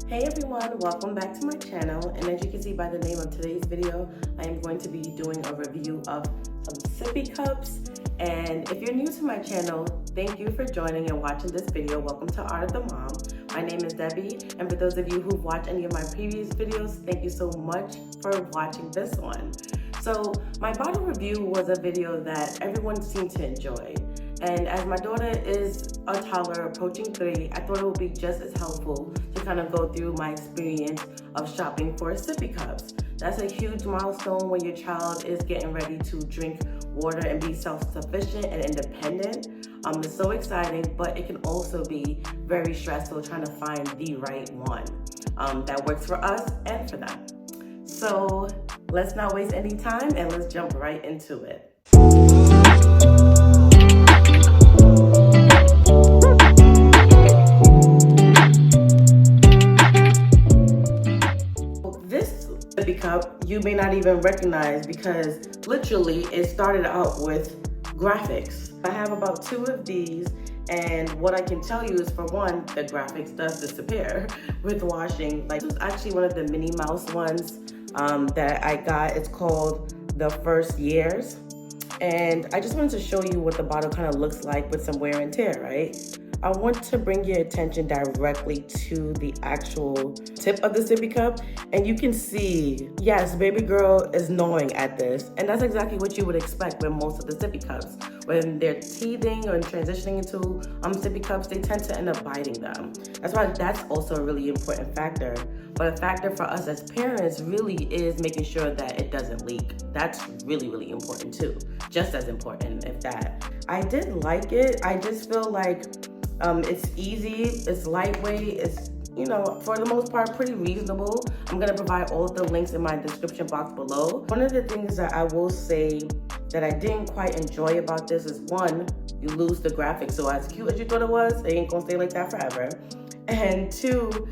Hey everyone, welcome back to my channel, and as you can see by the name of today's video, I am going to be doing a review of some sippy cups. And if you're new to my channel, thank you for joining and watching this video. Welcome to Art of the Mom. My name is Debbie, and for those of you who've watched any of my previous videos, thank you so much for watching this one. So my bottle review was a video that everyone seemed to enjoy. And as my daughter is a toddler approaching 3, I thought it would be just as helpful to kind of go through my experience of shopping for sippy cups. That's a huge milestone when your child is getting ready to drink water and be self-sufficient and independent. It's so exciting, but it can also be very stressful trying to find the right one that works for us and for them. So let's not waste any time and let's jump right into it. Sippy cup you may not even recognize because literally it started out with graphics. I have about 2 of these, and what I can tell you is, for one, the graphics does disappear with washing. Like, this is actually one of the Minnie Mouse ones that I got. It's called The First Years, and I just wanted to show you what the bottle kind of looks like with some wear and tear, right? I want to bring your attention directly to the actual tip of the sippy cup, and you can see, yes, baby girl is gnawing at this, and that's exactly what you would expect with most of the sippy cups. When they're teething or transitioning into sippy cups, they tend to end up biting them. That's why that's also a really important factor. But a factor for us as parents really is making sure that it doesn't leak. That's really, really important too. Just as important, if that. I did like it. I just feel like it's easy, it's lightweight, it's, you know, for the most part, pretty reasonable. I'm gonna provide all of the links in my description box below. One of the things that I will say that I didn't quite enjoy about this is, one, you lose the graphics. So as cute as you thought it was, they ain't gonna stay like that forever. And 2,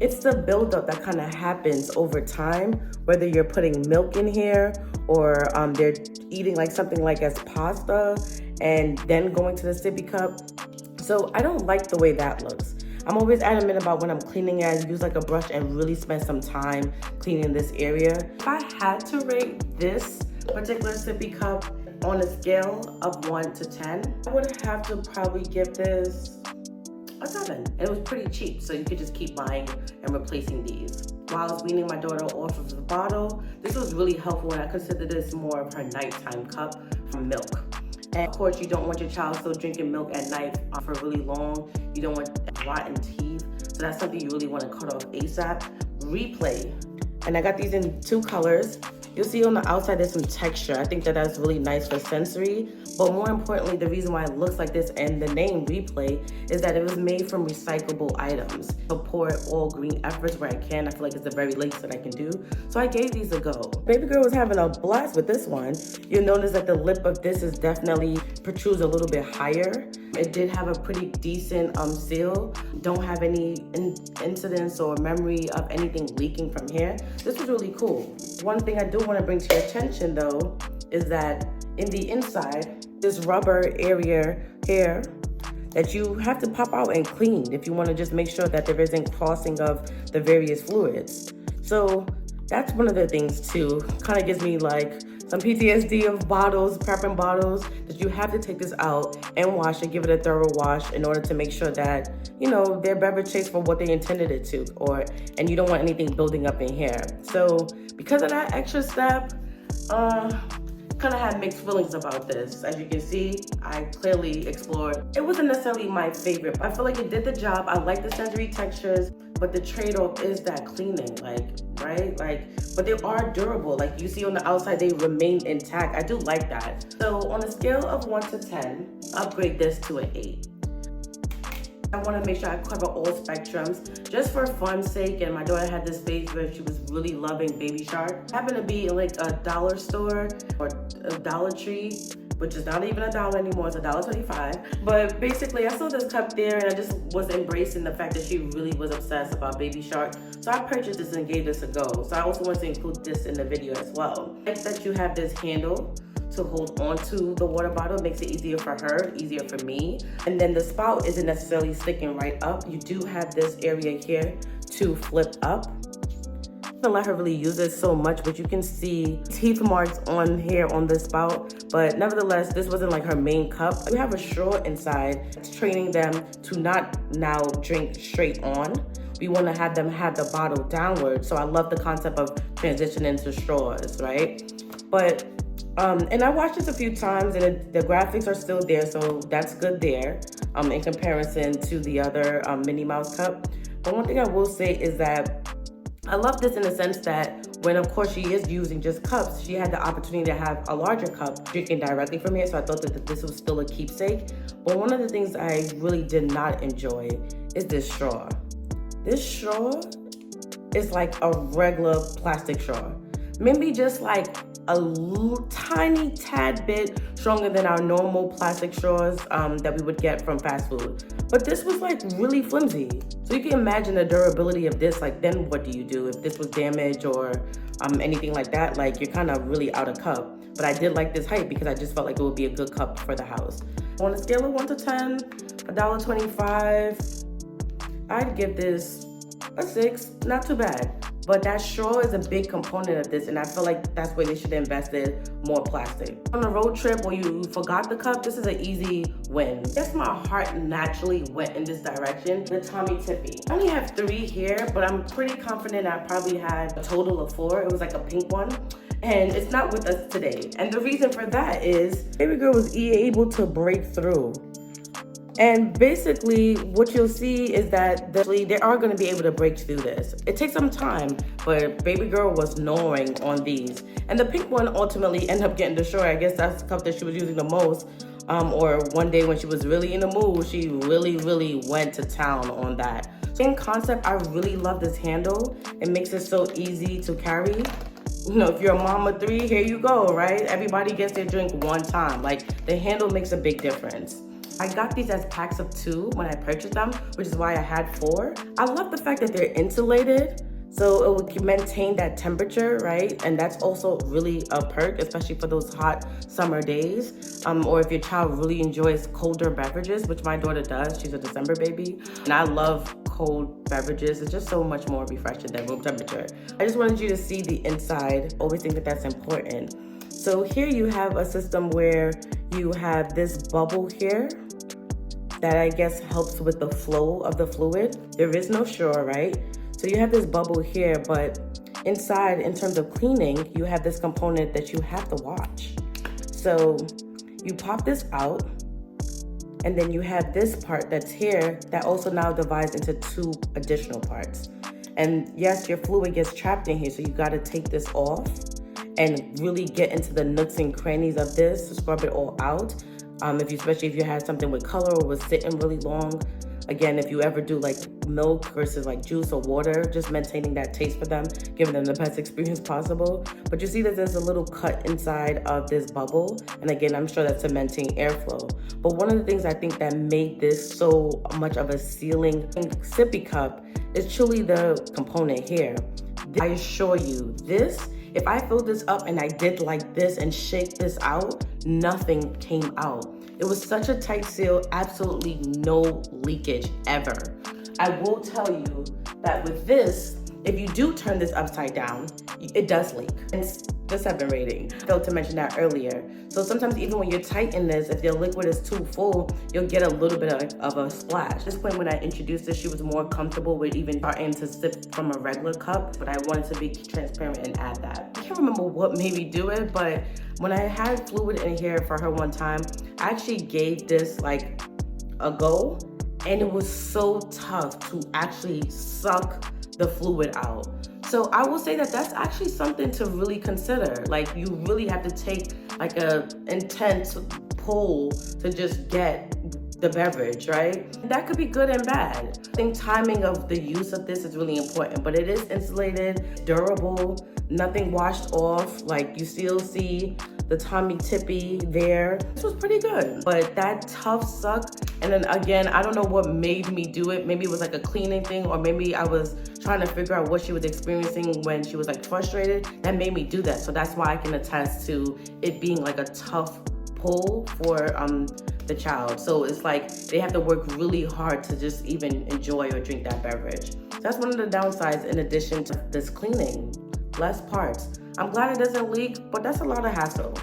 it's the buildup that kind of happens over time, whether you're putting milk in here or they're eating like something like as pasta and then going to the sippy cup. So I don't like the way that looks. I'm always adamant about when I'm cleaning it, I use like a brush and really spend some time cleaning this area. If I had to rate this particular sippy cup on a scale of 1 to 10, I would have to probably give this a 7. And it was pretty cheap, so you could just keep buying and replacing these. While I was weaning my daughter off of the bottle, this was really helpful, and I consider this more of her nighttime cup from milk. And of course, you don't want your child still drinking milk at night for really long. You don't want rotten teeth. So that's something you really want to cut off ASAP. Replay. And I got these in 2 colors. You'll see on the outside there's some texture. I think that that's really nice for sensory. But more importantly, the reason why it looks like this and the name Replay is that it was made from recyclable items. Support all green efforts where I can. I feel like it's the very least that I can do. So I gave these a go. Baby girl was having a blast with this one. You'll notice that the lip of this is definitely protrudes a little bit higher. It did have a pretty decent seal. Don't have any incidents or memory of anything leaking from here. This was really cool. One thing I do want to bring to your attention though is that in the inside, this rubber area here that you have to pop out and clean if you want to just make sure that there isn't crossing of the various fluids. So that's one of the things too. Kind of gives me like some PTSD of bottles, prepping bottles, that you have to take this out and wash it, give it a thorough wash in order to make sure that, you know, their beverage tastes for what they intended it to, and you don't want anything building up in here. So because of that extra step, kind of had mixed feelings about this. As you can see, I clearly explored. It wasn't necessarily my favorite, but I feel like it did the job. I like the sensory textures, but the trade-off is that cleaning, right? But they are durable. Like you see on the outside, they remain intact. I do like that. So on a scale of 1 to 10, I'll grade this to an 8. I want to make sure I cover all spectrums just for fun's sake, and my daughter had this phase where she was really loving Baby Shark. I happened to be in like a dollar store or a Dollar Tree, which is not even $1 anymore, it's $1.25. But basically I saw this cup there and I just was embracing the fact that she really was obsessed about Baby Shark. So I purchased this and gave this a go. So I also want to include this in the video as well. I like that you have this handle to hold onto the water bottle. It makes it easier for her, easier for me. And then the spout isn't necessarily sticking right up. You do have this area here to flip up. I don't let her really use it so much, but you can see teeth marks on here on the spout. But nevertheless, this wasn't like her main cup. We have a straw inside. It's training them to not now drink straight on. We want to have them have the bottle downward. So I love the concept of transitioning to straws, right? But and I watched this a few times, and the graphics are still there, so that's good there in comparison to the other Minnie Mouse cup. But one thing I will say is that I love this in the sense that when, of course, she is using just cups, she had the opportunity to have a larger cup drinking directly from here, so I thought that this was still a keepsake. But one of the things I really did not enjoy is this straw. This straw is like a regular plastic straw. Maybe just like a tiny tad bit stronger than our normal plastic straws that we would get from fast food. But this was like really flimsy. So you can imagine the durability of this. Like, then what do you do if this was damaged or anything like that? Like, you're kind of really out of cup. But I did like this height because I just felt like it would be a good cup for the house. On a scale of 1 to 10, $1.25, I'd give this a 6. Not too bad. But that straw is a big component of this, and I feel like that's where they should have invested more plastic. On a road trip where you forgot the cup, this is an easy win. I guess my heart naturally went in this direction. The Tommee Tippee. I only have 3 here, but I'm pretty confident I probably had a total of 4. It was like a pink one. And it's not with us today. And the reason for that is baby girl was able to break through. And basically what you'll see is that they are going to be able to break through this. It takes some time, but baby girl was gnawing on these. And the pink one ultimately ended up getting destroyed. I guess that's the cup that she was using the most. Or one day when she was really in the mood, she really went to town on that. Same concept, I really love this handle. It makes it so easy to carry. You know, if you're a mom of 3, here you go, right? Everybody gets their drink one time. Like, the handle makes a big difference. I got these as packs of 2 when I purchased them, which is why I had 4. I love the fact that they're insulated, so it will maintain that temperature, right? And that's also really a perk, especially for those hot summer days. Or if your child really enjoys colder beverages, which my daughter does. She's a December baby, and I love cold beverages. It's just so much more refreshing than room temperature. I just wanted you to see the inside. Always think that that's important. So here you have a system where you have this bubble here that I guess helps with the flow of the fluid. There is no straw, right? So you have this bubble here, but inside, in terms of cleaning, you have this component that you have to watch. So you pop this out, and then you have this part that's here that also now divides into 2 additional parts. And yes, your fluid gets trapped in here, so you gotta take this off and really get into the nooks and crannies of this to scrub it all out. Especially if you had something with color or was sitting really long. Again, if you ever do like milk versus like juice or water, just maintaining that taste for them, giving them the best experience possible. But you see that there's a little cut inside of this bubble. And again, I'm sure that's cementing airflow. But one of the things I think that made this so much of a sealing sippy cup is truly the component here. I assure you, this, if I filled this up and I did like this and shake this out, nothing came out. It was such a tight seal, absolutely no leakage ever. I will tell you that with this, if you do turn this upside down, it does leak. It's the 7 rating. I failed to mention that earlier. So sometimes even when you're tight in this, if your liquid is too full, you'll get a little bit of a splash. At this point when I introduced this, she was more comfortable with even starting to sip from a regular cup, but I wanted to be transparent and add that. I can't remember what made me do it, but when I had fluid in here for her one time, I actually gave this like a go, and it was so tough to actually suck the fluid out. So I will say that that's actually something to really consider. Like, you really have to take like a intense pull to just get the beverage, right? That could be good and bad. I think timing of the use of this is really important, but it is insulated, durable, nothing washed off. Like, you still see the Tommee Tippee there. This was pretty good, but that tough suck, and then again, I don't know what made me do it. Maybe it was like a cleaning thing, or maybe I was trying to figure out what she was experiencing when she was like frustrated. That made me do that. So that's why I can attest to it being like a tough pull for the child. So it's like they have to work really hard to just even enjoy or drink that beverage. That's one of the downsides in addition to this cleaning. Less parts. I'm glad it doesn't leak, but that's a lot of hassle.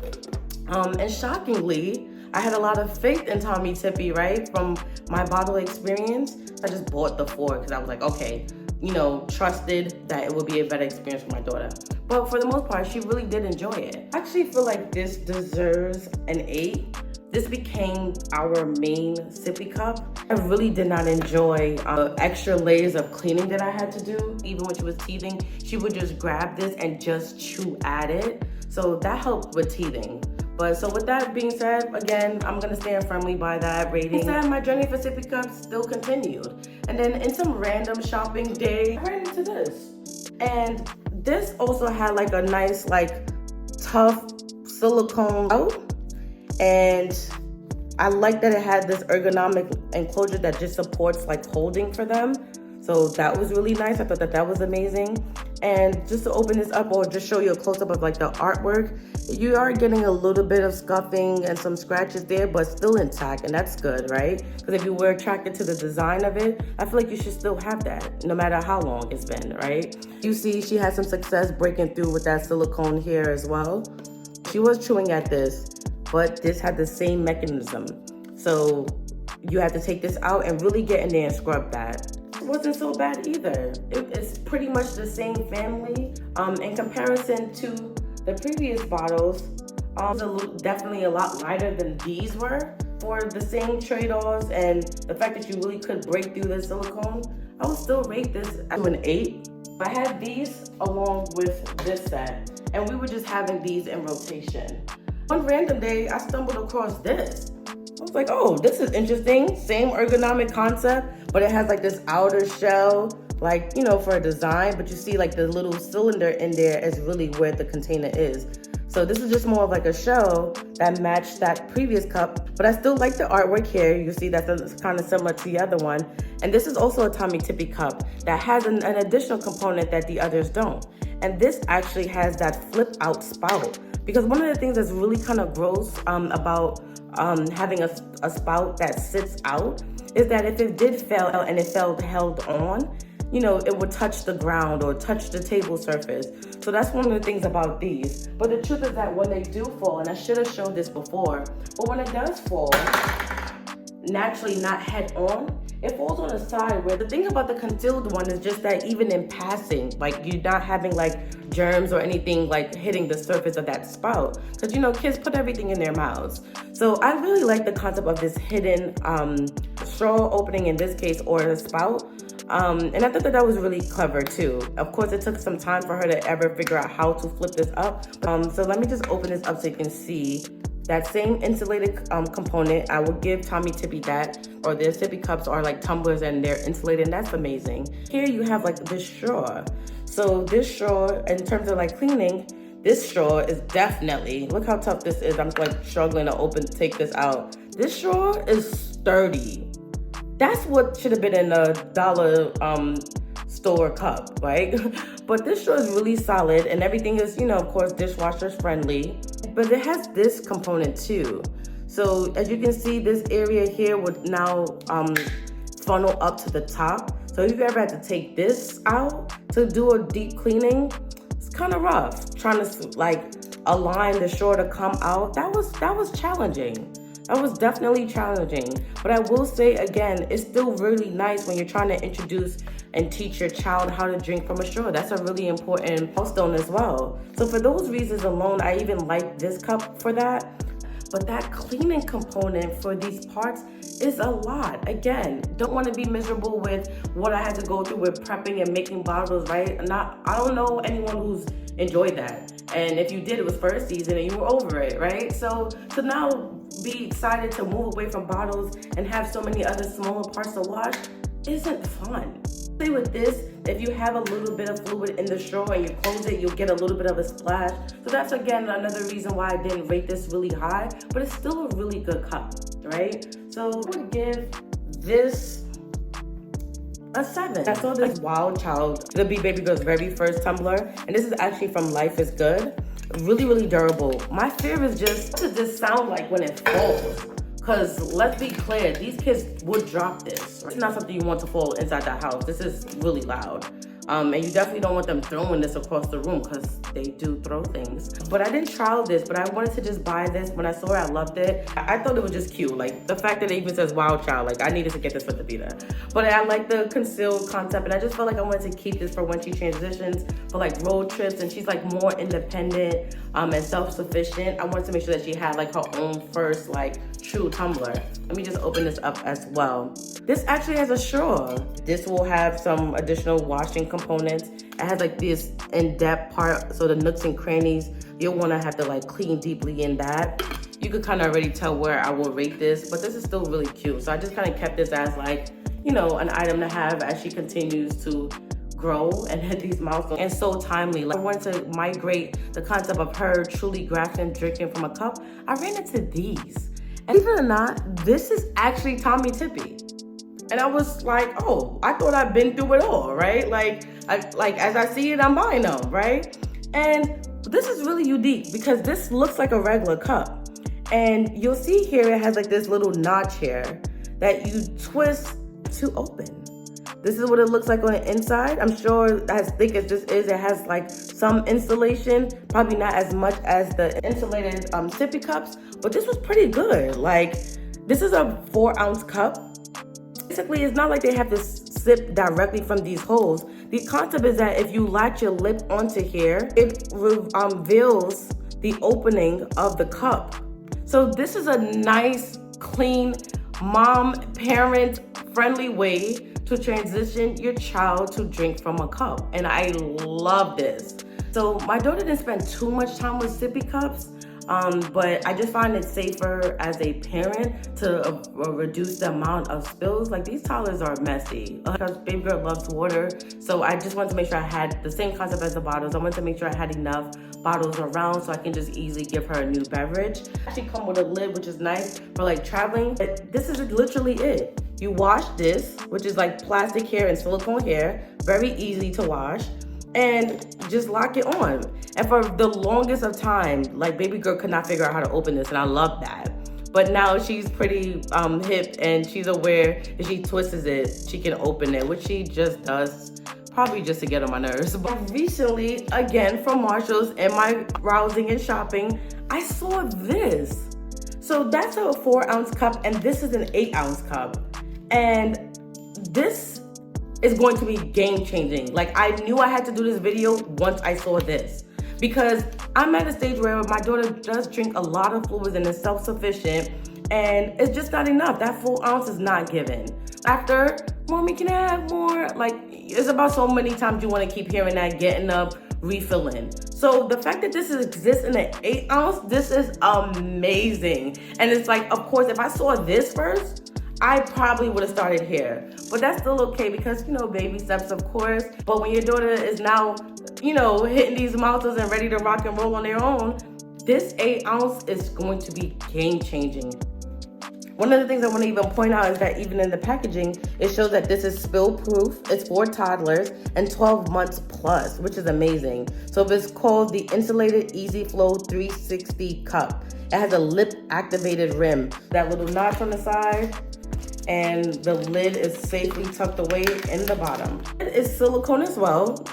And shockingly, I had a lot of faith in Tommee Tippee, right? From my bottle experience. I just bought the 4 because I was like, okay, you know, trusted that it would be a better experience for my daughter. But for the most part, she really did enjoy it. I actually feel like this deserves an 8. This became our main sippy cup. I really did not enjoy the extra layers of cleaning that I had to do. Even when she was teething, she would just grab this and just chew at it. So that helped with teething. But so with that being said, again, I'm gonna stand firmly by that rating. Instead, my journey for sippy cups still continued. And then in some random shopping day, I ran into this. And this also had like a nice, like tough silicone out. And I like that it had this ergonomic enclosure that just supports like holding for them. So that was really nice. I thought that that was amazing. And just to open this up or just show you a close-up of like the artwork, you are getting a little bit of scuffing and some scratches there, but still intact, and that's good, right? Because if you were attracted to the design of it, I feel like you should still have that, no matter how long it's been, right? You see she had some success breaking through with that silicone here as well. She was chewing at this, but this had the same mechanism. So you have to take this out and really get in there and scrub that. It wasn't so bad either. It's pretty much the same family. In comparison to the previous bottles, definitely a lot lighter than these were. For the same trade-offs and the fact that you really could break through the silicone, I would still rate this to an 8. I had these along with this set, and we were just having these in rotation. One random day, I stumbled across this. I was like, oh, this is interesting. Same ergonomic concept, but it has like this outer shell, like, you know, for a design, but you see like the little cylinder in there is really where the container is. So this is just more of like a shell that matched that previous cup, but I still like the artwork here. You see that's kind of similar to the other one. And this is also a Tommee Tippee cup that has an additional component that the others don't. And this actually has that flip out spout. Because one of the things that's really kind of gross about having a spout that sits out is that if it did fail and it felt held on, you know, it would touch the ground or touch the table surface. So that's one of the things about these. But the truth is that when they do fall, and I should have showed this before, but when it does fall, naturally not head on, it falls on the side where the thing about the concealed one is just that even in passing, like you're not having like germs or anything like hitting the surface of that spout. Because, you know, kids put everything in their mouths. So I really like the concept of this hidden straw opening in this case, or a spout. And I thought that that was really clever too. Of course, it took some time for her to ever figure out how to flip this up. So let me just open this up so you can see that same insulated component. I will give Tommee Tippee that, or their sippy cups are like tumblers and they're insulated, and that's amazing. Here you have like this straw. So this straw, in terms of like cleaning, this straw is definitely, look how tough this is. I'm like struggling to take this out. This straw is sturdy. That's what should have been in a dollar store cup, right? But this straw is really solid, and everything is, you know, of course, dishwasher friendly. But it has this component too. So as you can see, this area here would now funnel up to the top. So if you ever had to take this out to do a deep cleaning, it's kind of rough. Trying to like align the straw to come out, that was challenging. That was definitely challenging. But I will say again, it's still really nice when you're trying to introduce and teach your child how to drink from a straw. That's a really important milestone as well. So for those reasons alone, I even like this cup for that. But that cleaning component for these parts is a lot. Again, don't want to be miserable with what I had to go through with prepping and making bottles, right? I don't know anyone who's enjoyed that. And if you did, it was first season and you were over it, right? So to now be excited to move away from bottles and have so many other smaller parts to wash isn't fun. With this, if you have a little bit of fluid in the straw and you close it, you'll get a little bit of a splash. So that's again another reason why I didn't rate this really high, but it's still a really good cup, right? So I would give this a 7. I saw this Wild Child, the Baby Girl's very first tumbler, and this is actually from Life is Good. Really, really durable. My fear is just, what does this sound like when it falls? Because let's be clear, these kids would drop this. It's not something you want to fall inside the house. This is really loud. And you definitely don't want them throwing this across the room because they do throw things. But I didn't trial this, but I wanted to just buy this. When I saw it, I loved it. I thought it was just cute. Like the fact that it even says Wild Child, like I needed to get this for Davida. But I like the concealed concept, and I just felt like I wanted to keep this for when she transitions for like road trips and she's like more independent and self-sufficient. I wanted to make sure that she had like her own first like true tumbler. Let me just open this up as well. This actually has a straw. This will have some additional washing components. It has like this in-depth part, so the nooks and crannies, you'll want to have to like clean deeply in that. You could kind of already tell where I will rate this, but this is still really cute. So I just kind of kept this as like, you know, an item to have as she continues to grow and hit these milestones. And so timely. Like I wanted to migrate the concept of her truly grasping, drinking from a cup. I ran into these. And believe it or not, this is actually Tommee Tippee. And I was like, oh, I thought I'd been through it all, right? Like as I see it, I'm buying them, right? And this is really unique because this looks like a regular cup. And you'll see here, it has like this little notch here that you twist to open. This is what it looks like on the inside. I'm sure as thick as this is, it has like some insulation, probably not as much as the insulated sippy cups, but this was pretty good. Like this is a 4-ounce cup. Basically, it's not like they have to sip directly from these holes. The concept is that if you latch your lip onto here, it reveals the opening of the cup. So this is a nice, clean, mom, parent friendly way to transition your child to drink from a cup. And I love this. So my daughter didn't spend too much time with sippy cups, but I just find it safer as a parent to reduce the amount of spills. Like these toddlers are messy because baby girl loves water. So I just wanted to make sure I had the same concept as the bottles. I wanted to make sure I had enough bottles around so I can just easily give her a new beverage. Actually come with a lid, which is nice for like traveling. But this is literally it. You wash this, which is like plastic hair and silicone hair, very easy to wash, and just lock it on. And for the longest of time, like baby girl could not figure out how to open this, and I love that. But now she's pretty hip and she's aware if she twists it, she can open it, which she just does, probably just to get on my nerves. But recently, again, from Marshall's and my browsing and shopping, I saw this. So that's a 4-ounce cup, and this is an 8-ounce cup. And this is going to be game changing. Like I knew I had to do this video once I saw this, because I'm at a stage where my daughter does drink a lot of fluids and is self-sufficient, and it's just not enough. That 4 ounce is not given. After, mommy, can I have more? Like it's about so many times you want to keep hearing that, getting up, refilling. So the fact that this exists in an 8-ounce, this is amazing. And it's like, of course, if I saw this first, I probably would have started here, but that's still okay because, you know, baby steps, of course. But when your daughter is now, you know, hitting these milestones and ready to rock and roll on their own, this 8-ounce is going to be game changing. One of the things I want to even point out is that even in the packaging, it shows that this is spill proof. It's for toddlers and 12 months plus, which is amazing. So it's called the Insulated Easiflow 360 Cup. It has a lip activated rim, that little notch on the side, and the lid is safely tucked away in the bottom. It is silicone as well,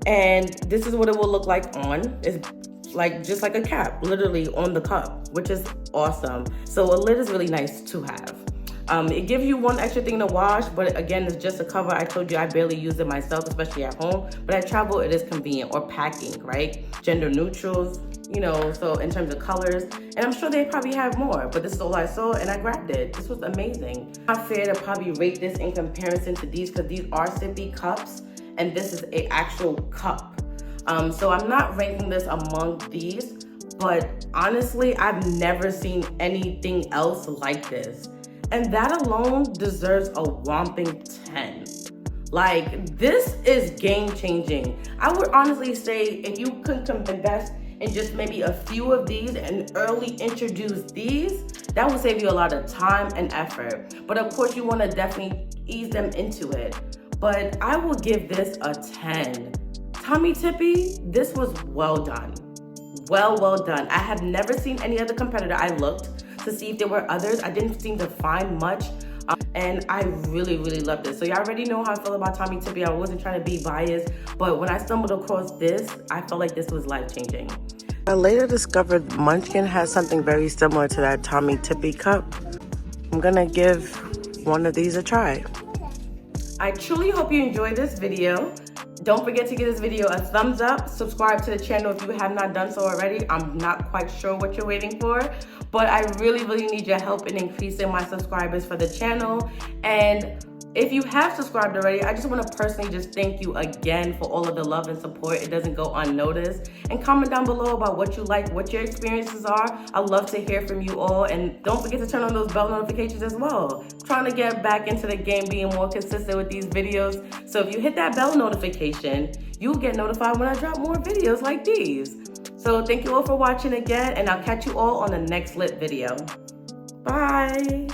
and this is what it will look like on. It's like just like a cap, literally on the cup, which is awesome. So a lid is really nice to have. It gives you one extra thing to wash, but again, it's just a cover. I told you I barely use it myself, especially at home, but at travel, it is convenient. Or packing, right? Gender neutrals, you know, so in terms of colors, and I'm sure they probably have more, but this is all I saw and I grabbed it. This was amazing. Not fair to probably rate this in comparison to these, because these are sippy cups and this is an actual cup. So I'm not ranking this among these, but honestly, I've never seen anything else like this. And that alone deserves a whopping 10. Like, this is game changing. I would honestly say if you could invest in just maybe a few of these and early introduce these, that would save you a lot of time and effort. But of course, you want to definitely ease them into it. But I will give this a 10. Tommee Tippee, this was well done. Well done. I have never seen any other competitor. I looked to see if there were others. I didn't seem to find much. And I really loved this. So y'all already know how I feel about Tommee Tippee. I wasn't trying to be biased, but when I stumbled across this, I felt like this was life-changing. I later discovered Munchkin has something very similar to that Tommee Tippee Cup. I'm gonna give one of these a try. I truly hope you enjoyed this video. Don't forget to give this video a thumbs up. Subscribe to the channel if you have not done so already. I'm not quite sure what you're waiting for, but I really need your help in increasing my subscribers for the channel. And if you have subscribed already, I just want to personally just thank you again for all of the love and support. It doesn't go unnoticed. And comment down below about what you like, what your experiences are. I love to hear from you all. And don't forget to turn on those bell notifications as well. I'm trying to get back into the game, being more consistent with these videos. So if you hit that bell notification, you'll get notified when I drop more videos like these. So thank you all for watching again, and I'll catch you all on the next lit video. Bye.